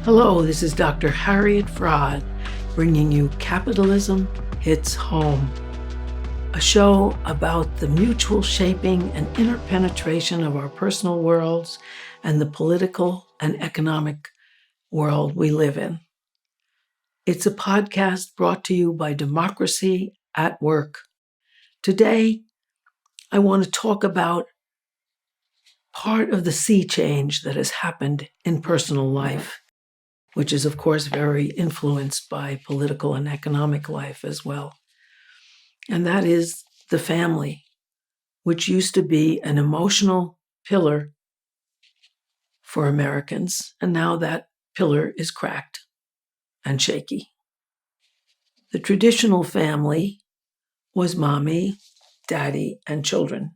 Hello, this is Dr. Harriet Fraud, bringing you Capitalism Hits Home, a show about the mutual shaping and interpenetration of our personal worlds and the political and economic world we live in. It's a podcast brought to you by Democracy at Work. Today, I want to talk about part of the sea change that has happened in personal life, which is, of course, very influenced by political and economic life as well. And that is the family, which used to be an emotional pillar for Americans, and now that pillar is cracked and shaky. The traditional family was mommy, daddy, and children.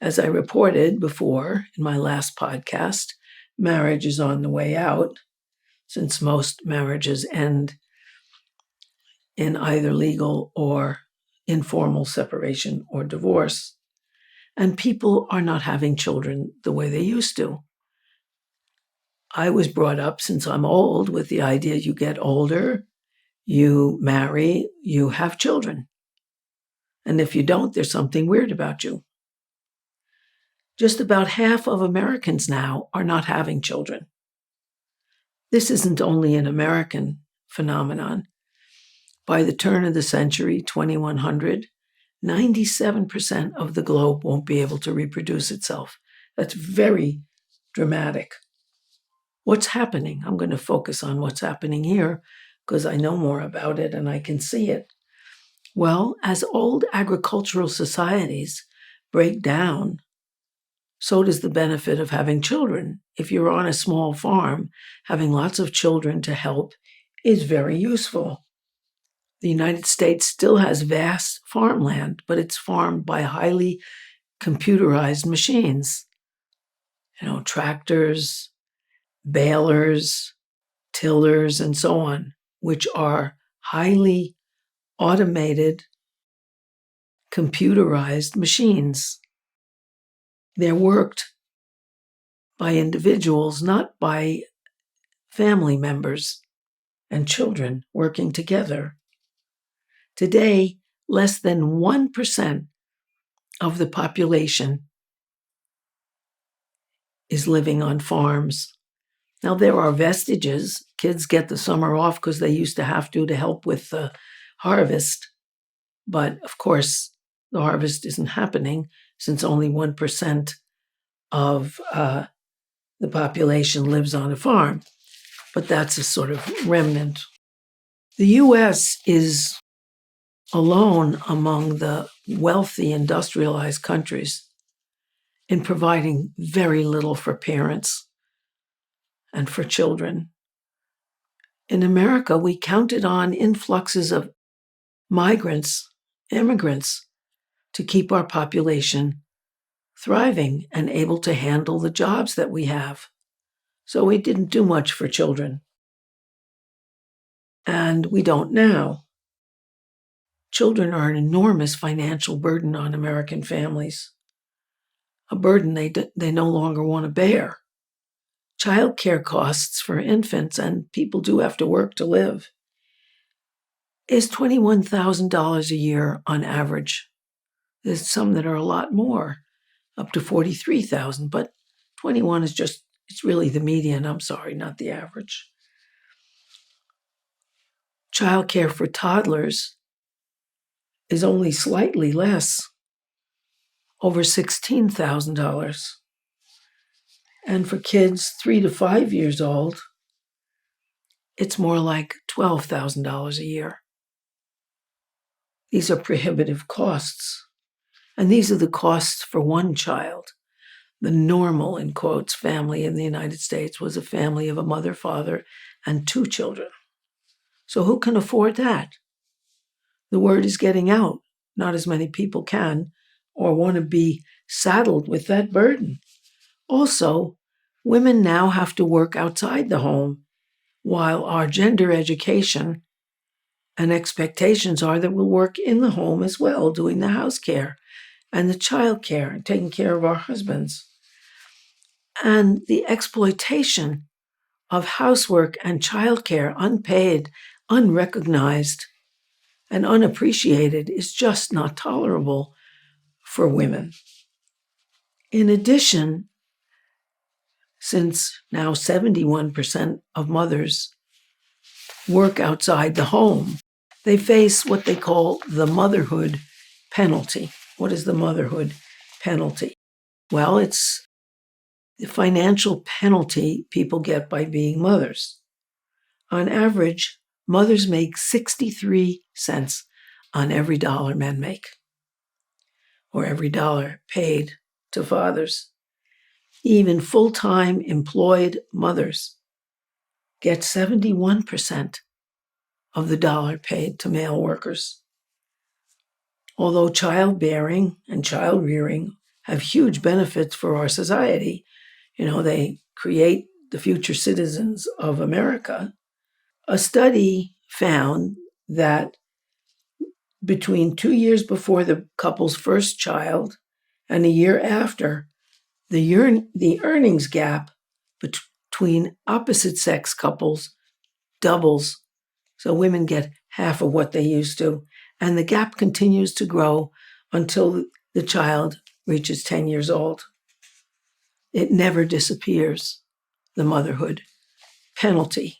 As I reported before in my last podcast, marriage is on the way out, since most marriages end in either legal or informal separation or divorce. And people are not having children the way they used to. I was brought up, since I'm old, with the idea you get older, you marry, you have children. And if you don't, there's something weird about you. Just about half of Americans now are not having children. This isn't only an American phenomenon. By the turn of the century, 2100, 97% of the globe won't be able to reproduce itself. That's very dramatic. What's happening? I'm going to focus on what's happening here because I know more about it and I can see it. Well, as old agricultural societies break down, so does the benefit of having children. If you're on a small farm, having lots of children to help is very useful. The United States still has vast farmland, but it's farmed by highly computerized machines. Tractors, balers, tillers, and so on, which are highly automated, computerized machines. They're worked by individuals, not by family members and children working together. Today, less than 1% of the population is living on farms. Now, there are vestiges. Kids get the summer off because they used to have to help with the harvest. But, of course, the harvest isn't happening since only 1% of the population lives on a farm. But that's a sort of remnant. The U.S. is alone among the wealthy industrialized countries in providing very little for parents and for children. In America, we counted on influxes of migrants, immigrants, to keep our population thriving and able to handle the jobs that we have. So we didn't do much for children. And we don't now. Children are an enormous financial burden on American families, a burden they no longer want to bear. Child care costs for infants, and people do have to work to live, is $21,000 a year on average. There's some that are a lot more, up to $43,000, but 21 is it's really the median, not the average. Child care for toddlers is only slightly less, over $16,000. And for kids 3 to 5 years old, it's more like $12,000 a year. These are prohibitive costs. And these are the costs for one child. The normal, in quotes, family in the United States was a family of a mother, father, and 2 children. So who can afford that? The word is getting out. Not as many people can or want to be saddled with that burden. Also, women now have to work outside the home, while our gender education and expectations are that we'll work in the home as well, doing the house care and the child care and taking care of our husbands. And the exploitation of housework and childcare, unpaid, unrecognized, and unappreciated, is just not tolerable for women. In addition, since now 71% of mothers work outside the home, they face what they call the motherhood penalty. What is the motherhood penalty? Well, it's the financial penalty people get by being mothers. On average, mothers make 63 cents on every dollar men make, or every dollar paid to fathers. Even full-time employed mothers get 71% of the dollar paid to male workers. Although childbearing and child rearing have huge benefits for our society, they create the future citizens of America, a study found that between 2 years before the couple's first child and a year after, the earnings gap between opposite sex couples doubles. So women get half of what they used to, and the gap continues to grow until the child reaches 10 years old. It never disappears, the motherhood penalty.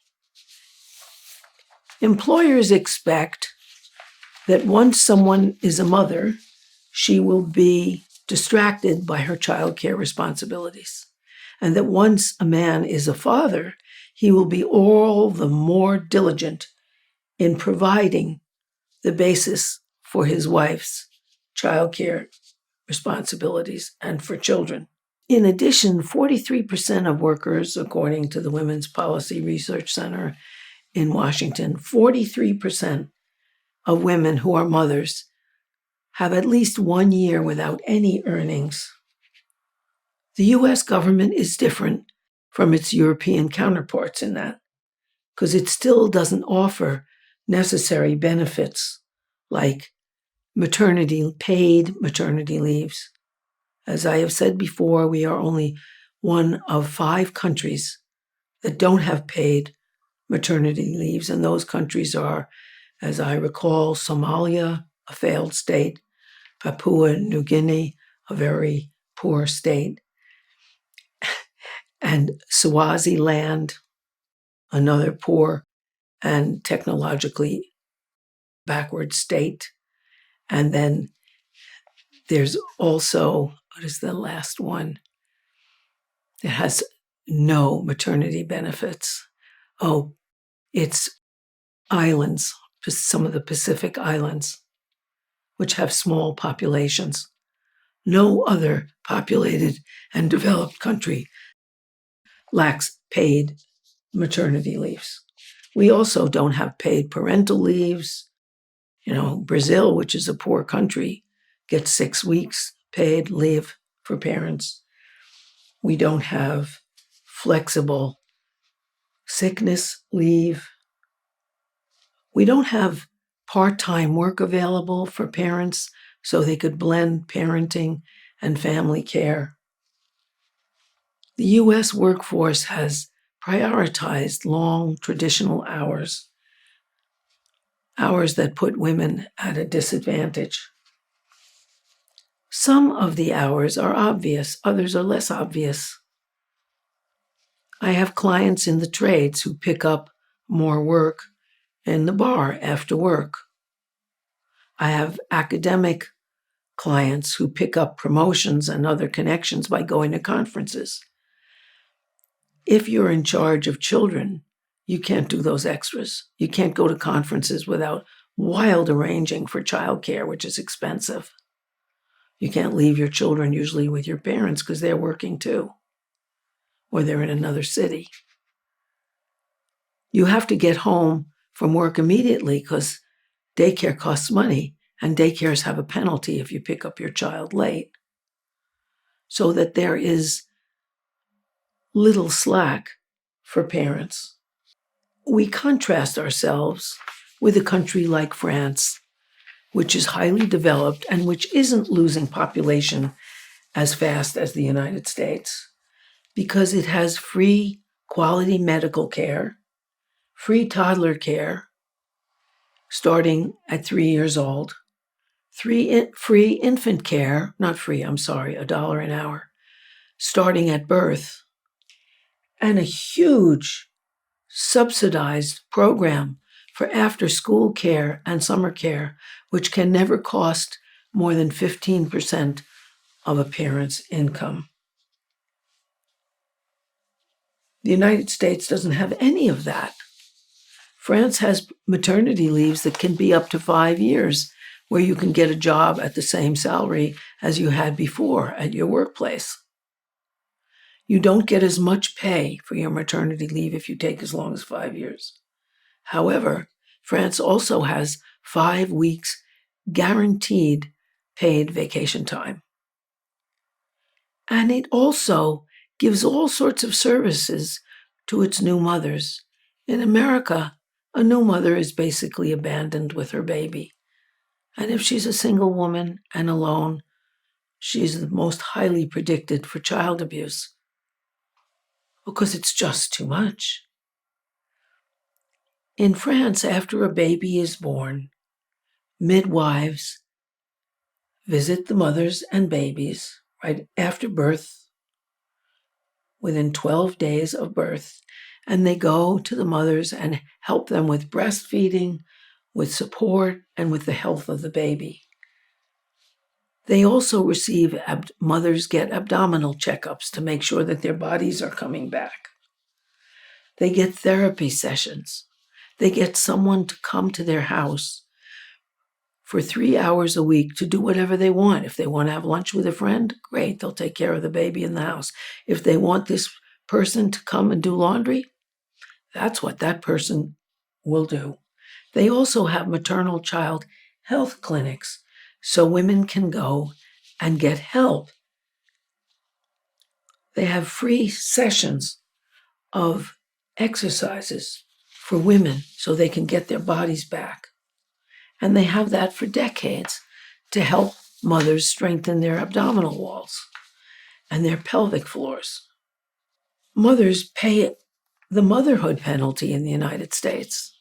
Employers expect that once someone is a mother, she will be distracted by her childcare responsibilities, and that once a man is a father, he will be all the more diligent in providing the basis for his wife's childcare responsibilities and for children. In addition, 43% of workers, according to the Women's Policy Research Center in Washington, 43% of women who are mothers have at least 1 year without any earnings. The U.S. government is different from its European counterparts in that, because it still doesn't offer necessary benefits like paid maternity leaves. As I have said before, we are only one of 5 countries that don't have paid maternity leaves, and those countries are, as I recall, Somalia, a failed state, Papua New Guinea, a very poor state, and Swaziland, another poor and technologically backward state. And then there's also, what is the last one? It has no maternity benefits. Oh, it's islands, some of the Pacific islands, which have small populations. No other populated and developed country lacks paid maternity leaves. We also don't have paid parental leaves. Brazil, which is a poor country, gets 6 weeks paid leave for parents. We don't have flexible sickness leave. We don't have part-time work available for parents so they could blend parenting and family care. The U.S. workforce has prioritized long traditional hours that put women at a disadvantage. Some of the hours are obvious, others are less obvious. I have clients in the trades who pick up more work in the bar after work. I have academic clients who pick up promotions and other connections by going to conferences. If you're in charge of children, you can't do those extras. You can't go to conferences without wild arranging for childcare, which is expensive. You can't leave your children usually with your parents because they're working too, or they're in another city. You have to get home from work immediately because daycare costs money, and daycares have a penalty if you pick up your child late. So that there is little slack for parents. We contrast ourselves with a country like France, which is highly developed and which isn't losing population as fast as the United States, because it has free quality medical care, free toddler care starting at 3 years old, free infant care, not free, I'm sorry, $1 an hour, starting at birth, and a huge subsidized program for after-school care and summer care, which can never cost more than 15% of a parent's income. The United States doesn't have any of that. France has maternity leaves that can be up to 5 years, where you can get a job at the same salary as you had before at your workplace. You don't get as much pay for your maternity leave if you take as long as 5 years. However, France also has 5 weeks guaranteed paid vacation time. And it also gives all sorts of services to its new mothers. In America, a new mother is basically abandoned with her baby. And if she's a single woman and alone, she's the most highly predicted for child abuse because it's just too much. In France, after a baby is born, midwives visit the mothers and babies right after birth, within 12 days of birth, and they go to the mothers and help them with breastfeeding, with support, and with the health of the baby. They also receive, mothers get abdominal checkups to make sure that their bodies are coming back. They get therapy sessions. They get someone to come to their house for 3 hours a week to do whatever they want. If they want to have lunch with a friend, great, they'll take care of the baby in the house. If they want this person to come and do laundry, that's what that person will do. They also have maternal child health clinics so women can go and get help. They have free sessions of exercises for women so they can get their bodies back. And they have that for decades to help mothers strengthen their abdominal walls and their pelvic floors. Mothers pay the motherhood penalty in the United States.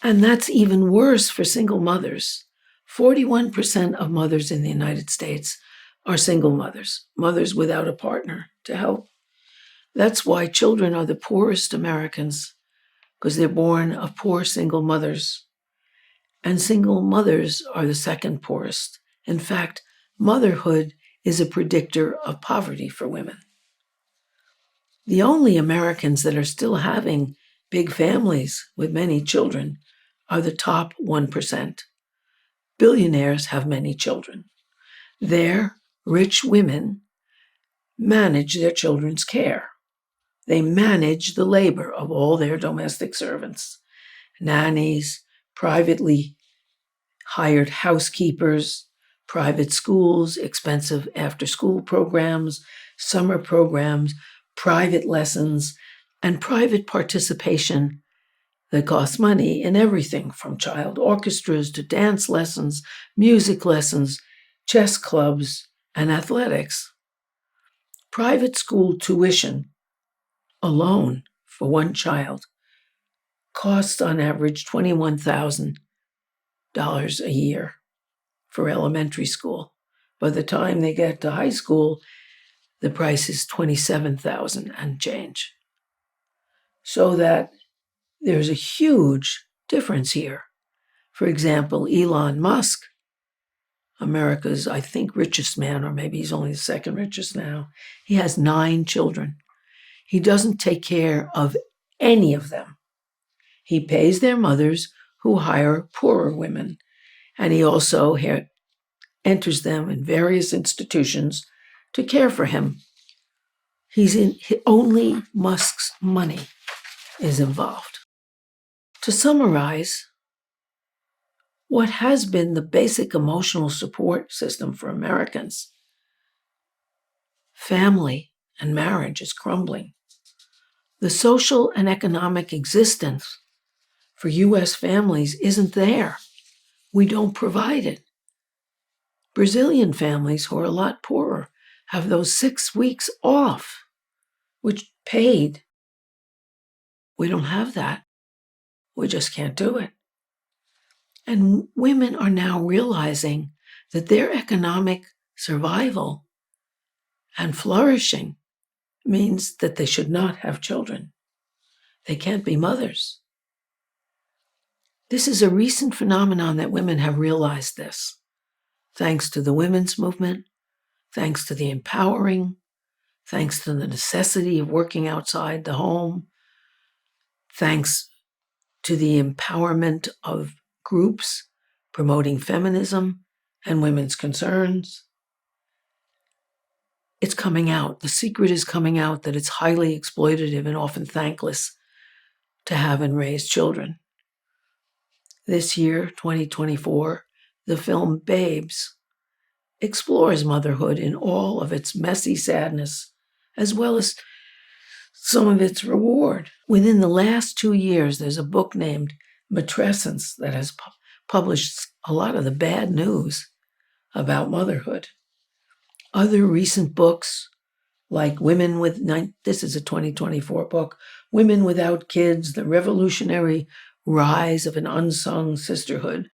And that's even worse for single mothers. 41% of mothers in the United States are single mothers, mothers without a partner to help. That's why children are the poorest Americans, because they're born of poor single mothers. And single mothers are the second poorest. In fact, motherhood is a predictor of poverty for women. The only Americans that are still having big families with many children are the top 1%. Billionaires have many children. Their rich women manage their children's care. They manage the labor of all their domestic servants, nannies, privately hired housekeepers, private schools, expensive after-school programs, summer programs, private lessons, and private participation that costs money in everything from child orchestras to dance lessons, music lessons, chess clubs, and athletics. Private school tuition alone for one child costs on average $21,000 a year for elementary school. By the time they get to high school, the price is $27,000 and change. So that there's a huge difference here. For example, Elon Musk, America's, I think, richest man, or maybe he's only the second richest now, he has 9 children. He doesn't take care of any of them. He pays their mothers who hire poorer women, and he also enters them in various institutions to care for him. Only Musk's money is involved. To summarize, what has been the basic emotional support system for Americans, family and marriage, is crumbling. The social and economic existence for U.S. families isn't there. We don't provide it. Brazilian families, who are a lot poorer, have those 6 weeks off which paid. We don't have that. We just can't do it. And women are now realizing that their economic survival and flourishing means that they should not have children. They can't be mothers. This is a recent phenomenon that women have realized this, thanks to the women's movement, thanks to the empowering, thanks to the necessity of working outside the home, thanks to the empowerment of groups promoting feminism and women's concerns. It's coming out. The secret is coming out that it's highly exploitative and often thankless to have and raise children. This year, 2024, the film Babes explores motherhood in all of its messy sadness, as well as some of its reward. Within the last 2 years, there's a book named Matrescence that has published a lot of the bad news about motherhood. Other recent books, like this is a 2024 book, Women Without Kids, The Revolutionary Rise of an Unsung Sisterhood,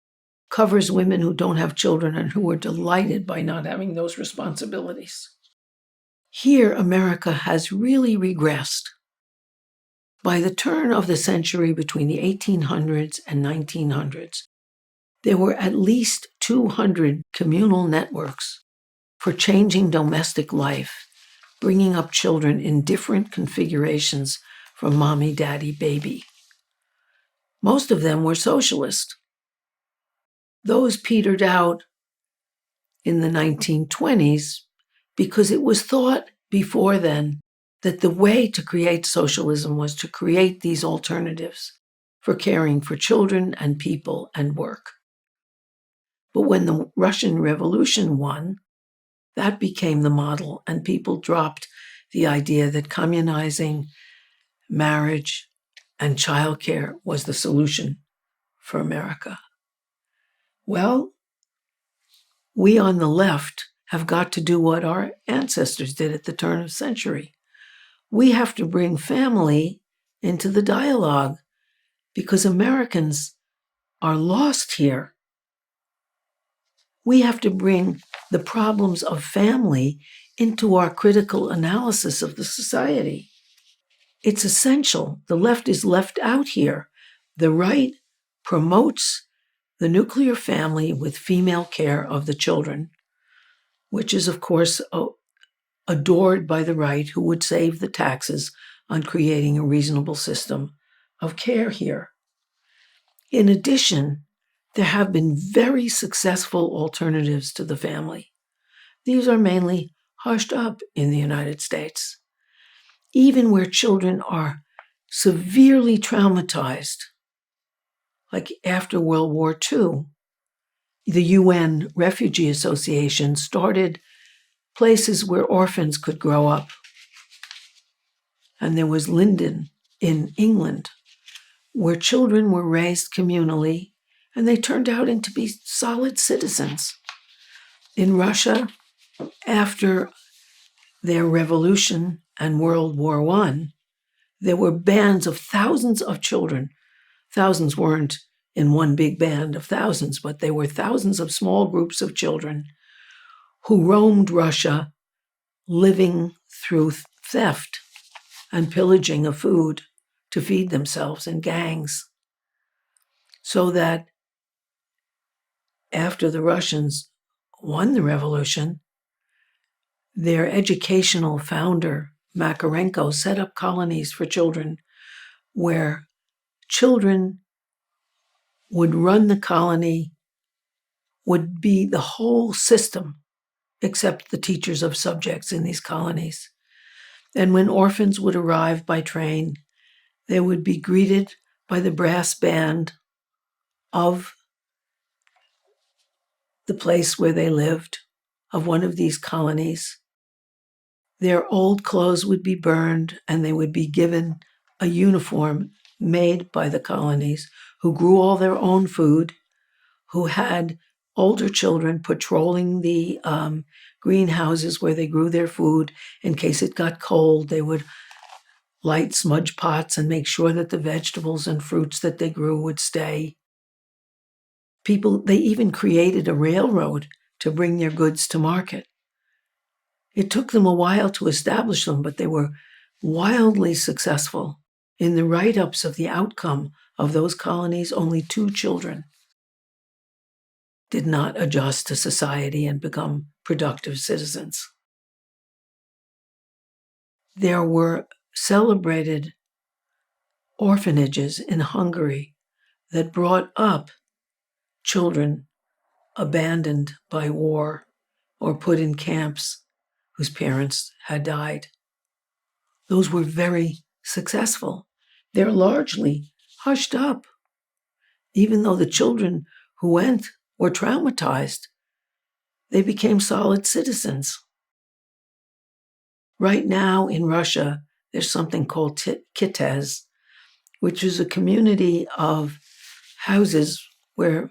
covers women who don't have children and who are delighted by not having those responsibilities. Here, America has really regressed. By the turn of the century between the 1800s and 1900s, there were at least 200 communal networks for changing domestic life, bringing up children in different configurations from mommy, daddy, baby. Most of them were socialist. Those petered out in the 1920s because it was thought before then that the way to create socialism was to create these alternatives for caring for children and people and work. But when the Russian Revolution won, that became the model, and people dropped the idea that communizing marriage and childcare was the solution for America. Well, we on the left have got to do what our ancestors did at the turn of the century. We have to bring family into the dialogue because Americans are lost here. We have to bring the problems of family into our critical analysis of the society. It's essential. The left is left out here. The right promotes the nuclear family with female care of the children, which is, of course, adored by the right, who would save the taxes on creating a reasonable system of care here. In addition, there have been very successful alternatives to the family. These are mainly hushed up in the United States. Even where children are severely traumatized, like after World War II, the UN Refugee Association started places where orphans could grow up. And there was Linden in England, where children were raised communally, and they turned out to be solid citizens. In Russia, after their revolution and World War I, there were bands of thousands of children. Thousands weren't in one big band of thousands, but they were thousands of small groups of children who roamed Russia, living through theft and pillaging of food to feed themselves in gangs. So that after the Russians won the revolution, their educational founder, Makarenko, set up colonies for children where children would run the colony, would be the whole system, except the teachers of subjects in these colonies. And when orphans would arrive by train, they would be greeted by the brass band of the place where they lived, of one of these colonies. Their old clothes would be burned, and they would be given a uniform made by the colonies, who grew all their own food, who had older children patrolling the greenhouses where they grew their food. In case it got cold, they would light smudge pots and make sure that the vegetables and fruits that they grew would stay. They even created a railroad to bring their goods to market. It took them a while to establish them, but they were wildly successful. In the write-ups of the outcome of those colonies, only 2 children did not adjust to society and become productive citizens. There were celebrated orphanages in Hungary that brought up children abandoned by war or put in camps whose parents had died. Those were very successful. They're largely hushed up. Even though the children who went were traumatized, they became solid citizens. Right now in Russia, there's something called Kitez, which is a community of houses where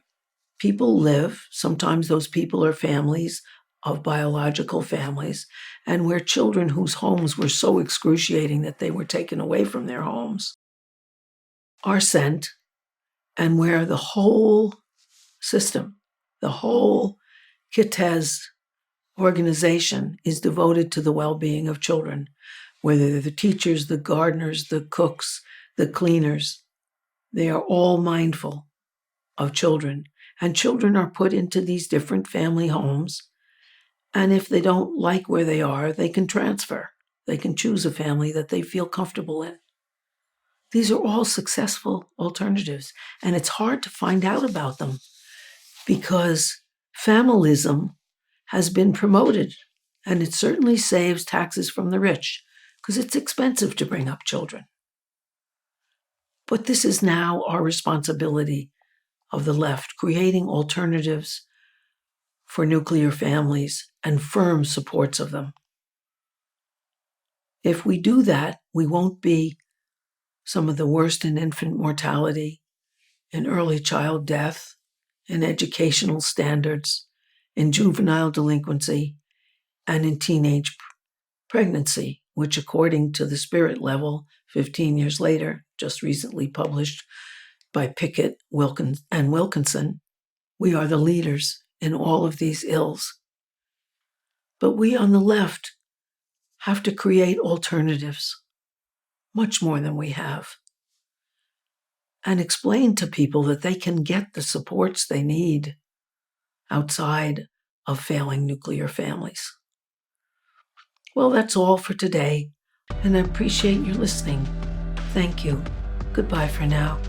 people live. Sometimes those people are families of biological families, and where children whose homes were so excruciating that they were taken away from their homes are sent, and where the whole system, the whole Kitez organization is devoted to the well-being of children, whether they're the teachers, the gardeners, the cooks, the cleaners. They are all mindful of children, and children are put into these different family homes, and if they don't like where they are, they can transfer. They can choose a family that they feel comfortable in. These are all successful alternatives, and it's hard to find out about them because familism has been promoted, and it certainly saves taxes from the rich because it's expensive to bring up children. But this is now our responsibility of the left, creating alternatives for nuclear families and firm supports of them. If we do that, we won't be some of the worst in infant mortality, in early child death, in educational standards, in juvenile delinquency, and in teenage pregnancy, which according to the Spirit Level, 15 years later, just recently published by Pickett, and Wilkinson, we are the leaders in all of these ills. But we on the left have to create alternatives, much more than we have, and explain to people that they can get the supports they need outside of failing nuclear families. Well, that's all for today, and I appreciate your listening. Thank you. Goodbye for now.